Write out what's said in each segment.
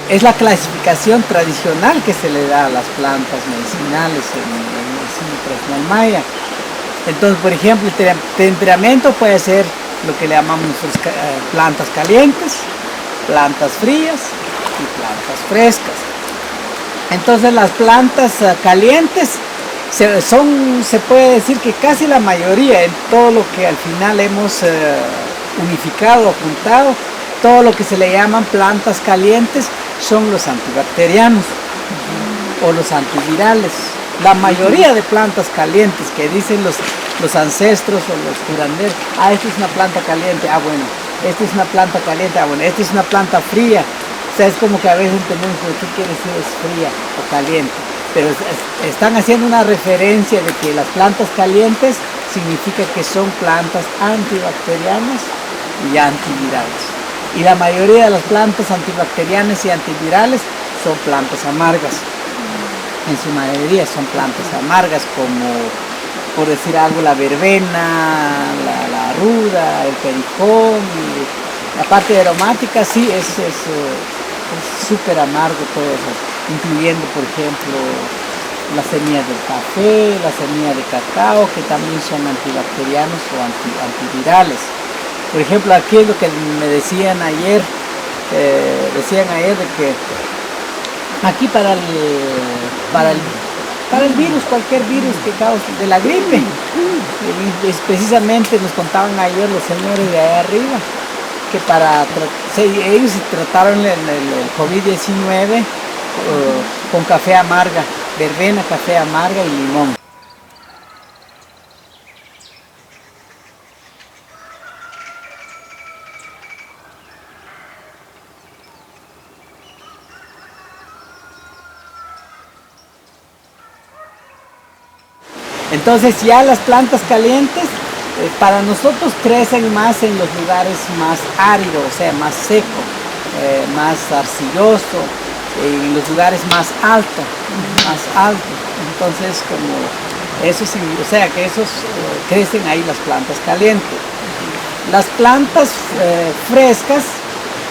Es la clasificación tradicional que se le da a las plantas medicinales en medicina tradicional maya. Entonces, por ejemplo, el temperamento puede ser lo que le llamamos nosotros plantas calientes, plantas frías y plantas frescas. Entonces, las plantas calientes se puede decir que casi la mayoría, en todo lo que al final hemos unificado o juntado, todo lo que se le llaman plantas calientes son los antibacterianos o los antivirales. La mayoría de plantas calientes que dicen los ancestros o los curanderos, esta es una planta caliente, bueno, esta es una planta caliente, bueno, esta es una planta fría. O sea, es como que a veces entendemos por qué quiere decir es fría o caliente, pero están haciendo una referencia de que las plantas calientes significa que son plantas antibacterianas y antivirales. Y la mayoría de las plantas antibacterianas y antivirales son plantas amargas. En su mayoría son plantas amargas, como, por decir algo, la verbena, la ruda, el pericón. Y la parte aromática sí es súper amargo todo eso, incluyendo, por ejemplo, las semillas del café, la semilla de cacao, que también son antibacterianos o antivirales. Por ejemplo, aquí es lo que me decían ayer de que aquí para el virus, cualquier virus que cause de la gripe, precisamente nos contaban ayer los señores de allá arriba, que ellos trataron el COVID-19 con café amarga, verbena, café amarga y limón. Entonces ya las plantas calientes para nosotros crecen más en los lugares más áridos, o sea, más seco, más arcilloso, en los lugares más altos. Entonces, como eso sí, o sea, que esos crecen ahí las plantas calientes. Las plantas frescas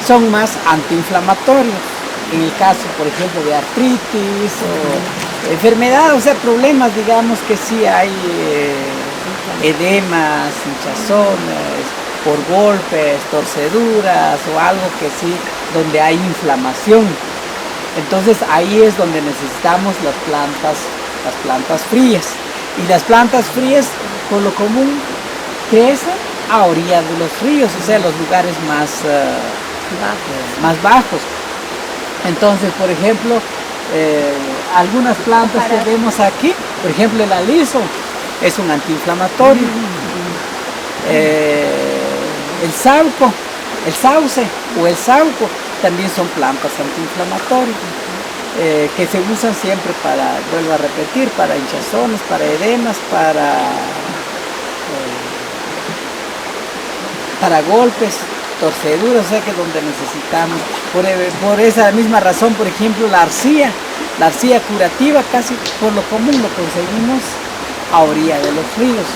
son más antiinflamatorias. En el caso, por ejemplo, de artritis o enfermedad, o sea, problemas, digamos que sí hay edemas, hinchazones, por golpes, torceduras o algo que sí, donde hay inflamación. Entonces ahí es donde necesitamos las plantas frías. Y las plantas frías, por lo común, crecen a orillas de los ríos, o sea, los lugares más bajos. Entonces, por ejemplo, algunas plantas que vemos aquí, por ejemplo el aliso, es un antiinflamatorio. El sauce o el sauco también son plantas antiinflamatorias, que se usan siempre vuelvo a repetir, para hinchazones, para edemas, para golpes, torceduras, o sea que donde necesitamos. Por esa misma razón, por ejemplo, la arcilla curativa, casi por lo común lo conseguimos a orilla de los ríos.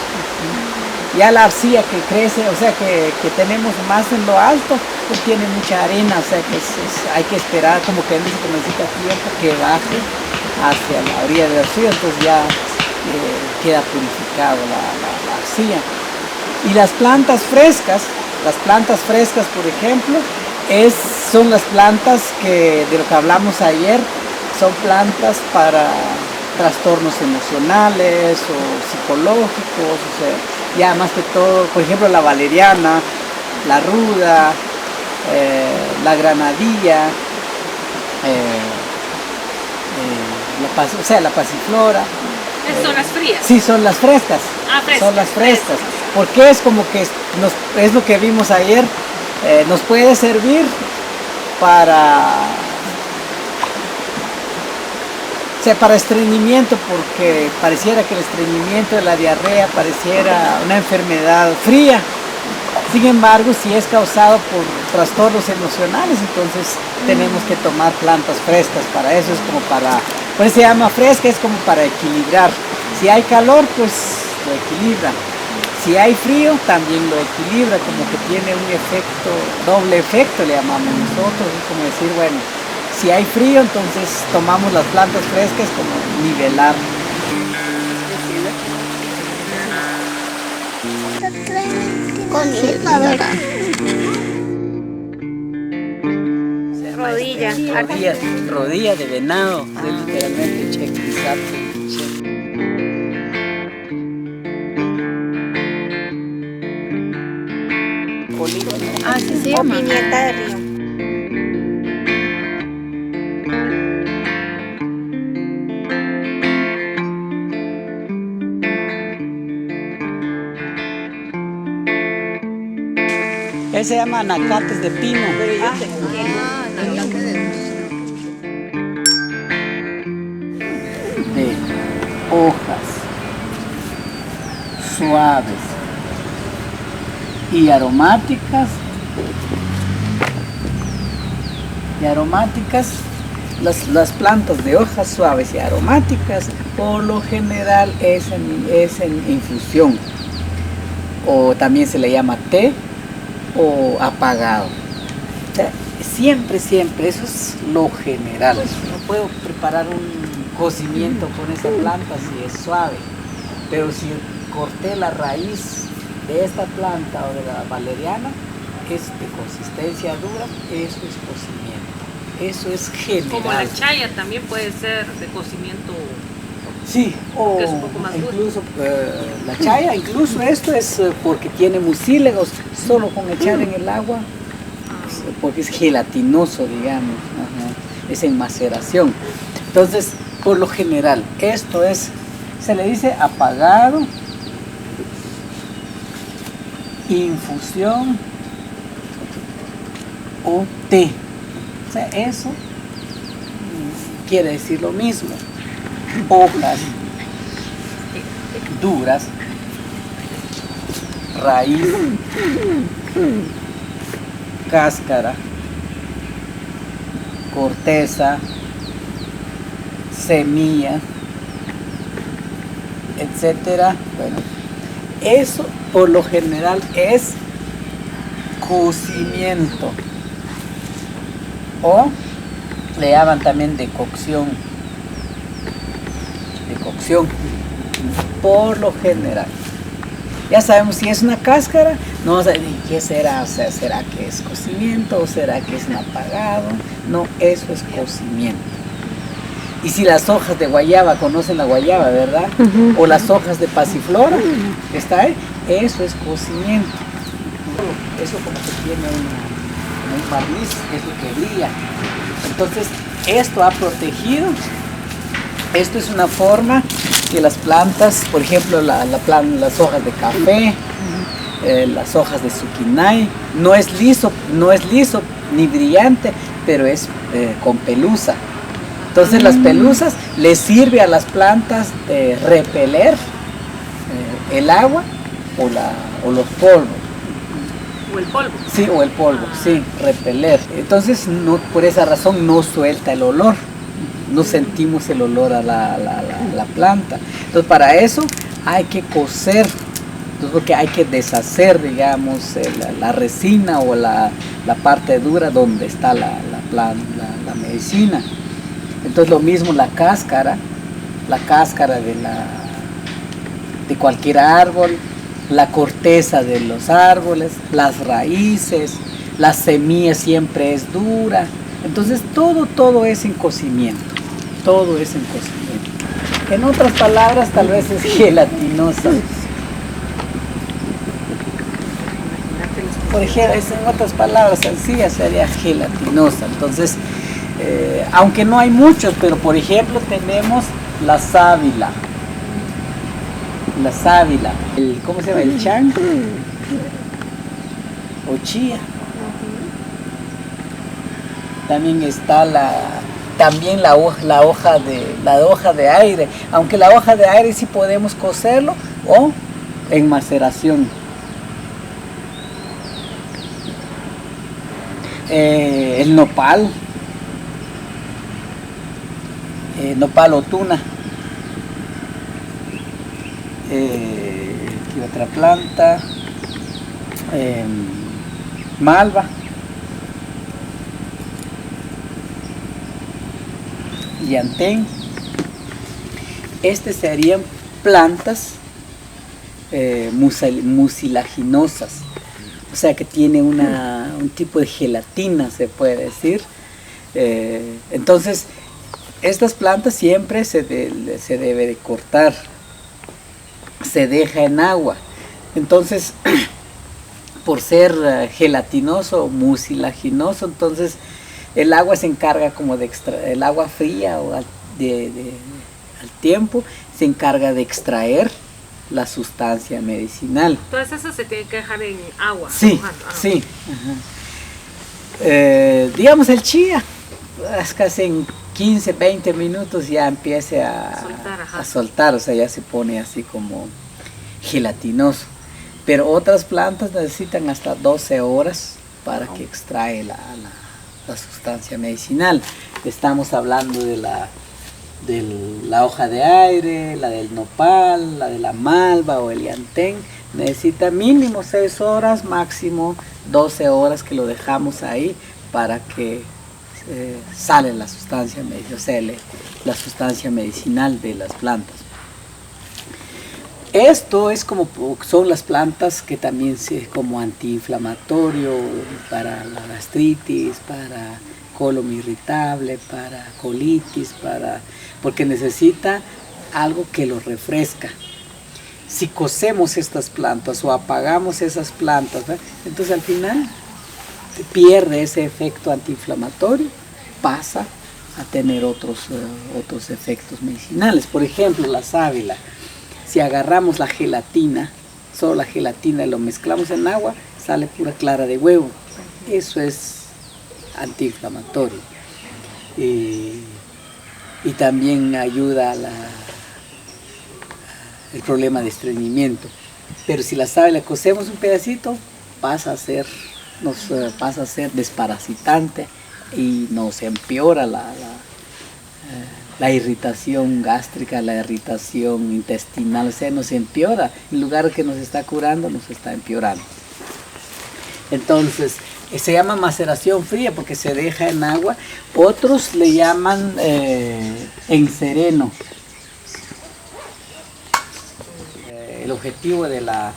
Ya la arcilla que crece, o sea que tenemos más en lo alto, pues tiene mucha arena, o sea que hay que esperar, como que dice que necesita tiempo que baje hacia la orilla de los ríos, entonces ya queda purificado la arcilla. Y las plantas frescas, por ejemplo, son las plantas de lo que hablamos ayer, son plantas para trastornos emocionales o psicológicos, o sea, ya más que todo, por ejemplo, la valeriana, la ruda, la granadilla, la pasiflora, ¿Son las frías? Sí, son las frescas. Ah, frescas. Son las frescas. Porque es como que es lo que vimos ayer. Nos puede servir para estreñimiento, porque pareciera que el estreñimiento de la diarrea pareciera una enfermedad fría. Sin embargo, si es causado por trastornos emocionales, entonces tenemos que tomar plantas frescas. Para eso es como por eso se llama fresca, es como para equilibrar. Si hay calor, pues lo equilibra. Si hay frío, también lo equilibra, como que tiene un efecto, doble efecto le llamamos nosotros. Es como decir, bueno, si hay frío, entonces tomamos las plantas frescas como nivelar. Rodilla de venado, literalmente check. Así se llama. Pimienta de río. Él se llama anacates de pino. De hojas suaves y aromáticas. Las plantas de hojas suaves y aromáticas por lo general es en infusión, o también se le llama té o apagado. O sea, siempre, eso es lo general. No puedo preparar un cocimiento con esa planta si es suave, pero si corté la raíz de esta planta o de la valeriana, es de consistencia dura, eso es cocimiento. Eso es general. Como la chaya también puede ser de cocimiento. Sí, o es un poco más incluso la chaya, incluso esto es porque tiene mucílagos, solo con echar en el agua, porque es gelatinoso, digamos, es en maceración. Entonces, por lo general, esto se le dice apagado, infusión o té. O sea, eso quiere decir lo mismo. Hojas duras, raíz, cáscara, corteza, semilla, etcétera. Bueno, eso por lo general es cocimiento, o le llaman también decocción. Por lo general. Ya sabemos si es una cáscara, no vamos a decir qué será, o sea, será que es cocimiento o será que es un apagado. No, eso es cocimiento. Y si las hojas de guayaba, conocen la guayaba, ¿verdad? O las hojas de pasiflora, ¿está ahí? Eso es cocimiento. Eso como que tiene un barniz, es lo que brilla. Entonces, esto ha protegido. Esto es una forma que las plantas, por ejemplo, las hojas de café, las hojas de zucchini, no es liso ni brillante, pero es con pelusa. Entonces las pelusas les sirve a las plantas de repeler el agua o los polvos. O el polvo. Sí, o el polvo, sí, repeler. Entonces por esa razón no suelta el olor. No sentimos el olor a la planta. Entonces para eso hay que cocer, entonces porque hay que deshacer, digamos, la resina o la parte dura donde está la medicina. Entonces lo mismo la cáscara de cualquier árbol, la corteza de los árboles, las raíces, la semilla siempre es dura. Entonces todo es en cocimiento. Todo es en cocimiento. En otras palabras, tal vez es gelatinosa. Por ejemplo, en otras palabras sencillas sería gelatinosa. Entonces, aunque no hay muchos, pero por ejemplo tenemos la sábila. la sábila, ¿cómo se llama? El chan o chía. También está la hoja de aire, aunque la hoja de aire sí podemos cocerlo o en maceración. El nopal o tuna. ¿Qué otra planta? Malva. Llantén. Estas serían plantas mucilaginosas, o sea que tiene un tipo de gelatina, se puede decir. Entonces, estas plantas siempre se debe de cortar, se deja en agua. Entonces, por ser gelatinoso, mucilaginoso, entonces el agua se encarga como de extraer, el agua fría o al tiempo se encarga de extraer la sustancia medicinal. Todas esas se tienen que dejar en agua. Sí, sí. Digamos el chía, es casi en 15, 20 minutos ya empiece a soltar, o sea, ya se pone así como gelatinoso. Pero otras plantas necesitan hasta 12 horas para que extrae la sustancia medicinal. Estamos hablando de la hoja de aire, la del nopal, la de la malva o el llantén. Necesita mínimo 6 horas, máximo 12 horas que lo dejamos ahí para que sale la sustancia medicinal, o sea, la sustancia medicinal de las plantas. Esto es como son las plantas que también como antiinflamatorio para la gastritis, para colon irritable, para colitis, porque necesita algo que lo refresca. Si cocemos estas plantas o apagamos esas plantas, ¿verdad? Entonces al final pierde ese efecto antiinflamatorio, pasa a tener otros efectos medicinales. Por ejemplo, la sábila. Si agarramos la gelatina, solo la gelatina y lo mezclamos en agua, sale pura clara de huevo. Eso es antiinflamatorio. Y también ayuda el problema de estreñimiento. Pero si la sábila cocemos un pedacito, pasa a ser desparasitante y nos empeora la irritación gástrica, la irritación intestinal, o sea, nos empeora. En lugar que nos está curando, nos está empeorando. Entonces, se llama maceración fría porque se deja en agua. Otros le llaman en sereno. El objetivo de las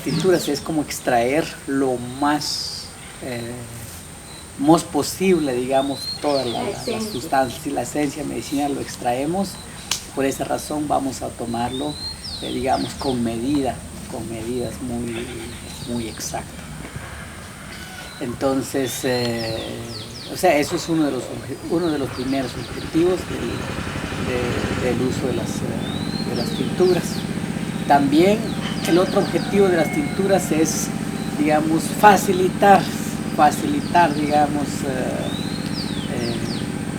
tinturas es como extraer lo más posible, digamos, toda la sustancia, la esencia medicinal lo extraemos. Por esa razón vamos a tomarlo, digamos, con medidas muy exactas. Entonces, o sea, eso es uno de los primeros objetivos del uso de las tinturas. También el otro objetivo de las tinturas es, digamos, facilitar, digamos,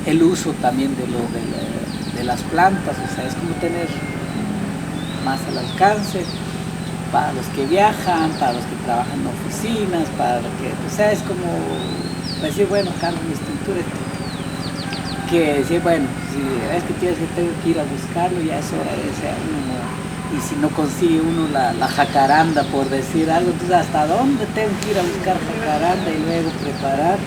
el uso también de las plantas, o sea, es como tener más al alcance para los que viajan, para los que trabajan en oficinas, o sea, es como decir, bueno, cargo mis tinturas, que decir, bueno, si es que tengo que ir a buscarlo, ya es hora de ser uno. Y si no consigue uno la jacaranda, por decir algo, entonces ¿hasta dónde tengo que ir a buscar jacaranda y luego preparar?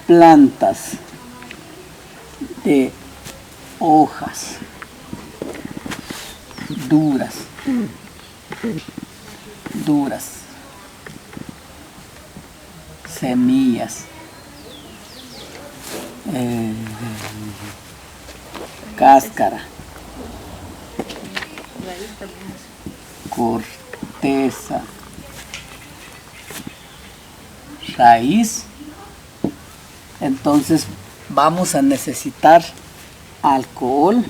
Plantas de hojas duras, semillas, cáscara, corteza, raíz. Entonces vamos a necesitar alcohol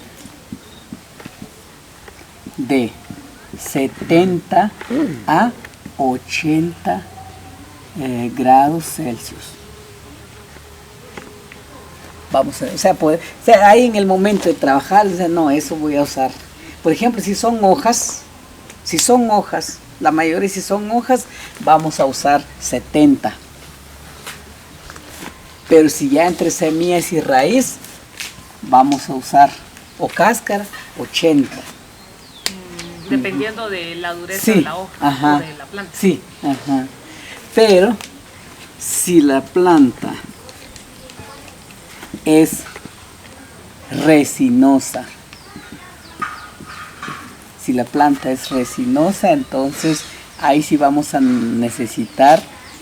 de 70 a 80 grados Celsius. Vamos a ver, o sea, ahí en el momento de trabajar, no, eso voy a usar. Por ejemplo, si son hojas, la mayoría si son hojas, vamos a usar 70. Pero si ya entre semillas y raíz, vamos a usar o cáscara, 80. Dependiendo de la dureza de la hoja o de la planta. Sí, ajá. Pero si la planta es resinosa, entonces ahí sí vamos a necesitar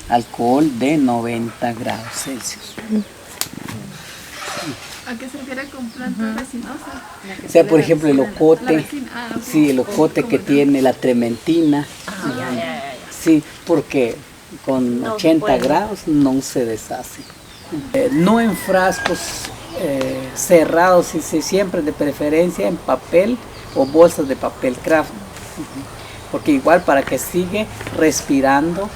alcohol de 90 grados Celsius. ¿A qué se refiere con planta resinosa? O sea, por ejemplo, el ocote, sí, el ocote que tiene la trementina. Sí, porque con 80 grados no se deshace. No en frascos cerrados, siempre de preferencia en papel o bolsas de papel craft. Porque igual para que siga respirando,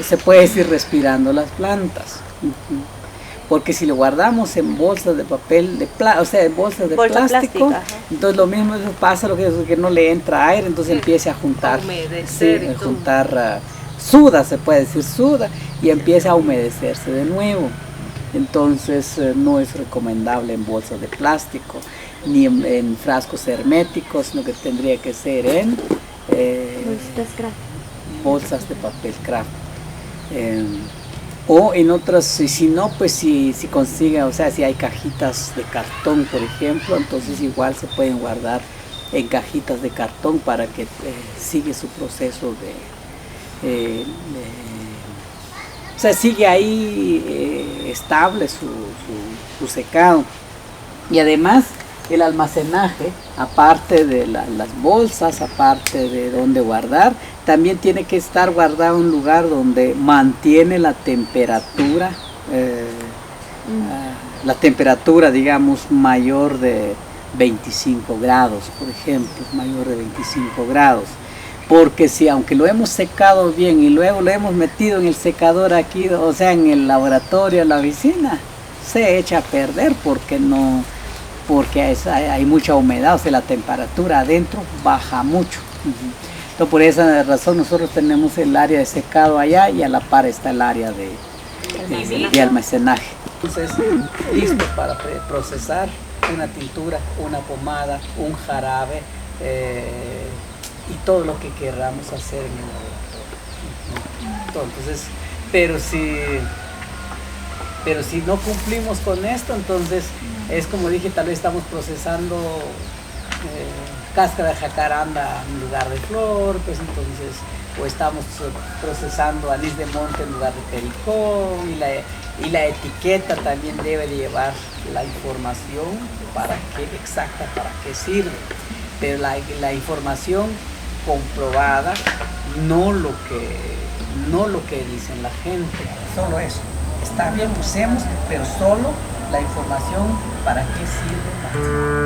se puede decir respirando las plantas. Porque si lo guardamos en bolsas de papel, en bolsas de plástico, entonces lo mismo pasa, lo que no le entra aire, entonces empieza a juntar, suda, se puede decir, suda, y empieza a humedecerse de nuevo. Entonces no es recomendable en bolsas de plástico, ni en frascos herméticos, sino que tendría que ser en bolsas de papel craft. O en otras, si no, pues si consigue, o sea, si hay cajitas de cartón, por ejemplo, entonces igual se pueden guardar en cajitas de cartón para que siga su proceso o sea, sigue ahí estable su secado. Y además el almacenaje, aparte de las bolsas, aparte de donde guardar, también tiene que estar guardado en un lugar donde mantiene la temperatura, digamos, mayor de 25 grados, por ejemplo, mayor de 25 grados. Porque si aunque lo hemos secado bien y luego lo hemos metido en el secador aquí, o sea, en el laboratorio, en la oficina, se echa a perder porque hay mucha humedad, o sea, la temperatura adentro baja mucho. Entonces, por esa razón nosotros tenemos el área de secado allá y a la par está el área de almacenaje. Entonces, listo para procesar una tintura, una pomada, un jarabe, y todo lo que queramos hacer en el laboratorio. Entonces, pero si no cumplimos con esto, entonces es como dije, tal vez estamos procesando cáscara de jacaranda en lugar de flor, pues entonces, o estamos procesando anís de monte en lugar de pericón, y la etiqueta también debe de llevar la información exacta para qué sirve, pero la información comprobada, no lo que dicen la gente, solo eso. Está bien, usemos, pero solo la información para qué sirve.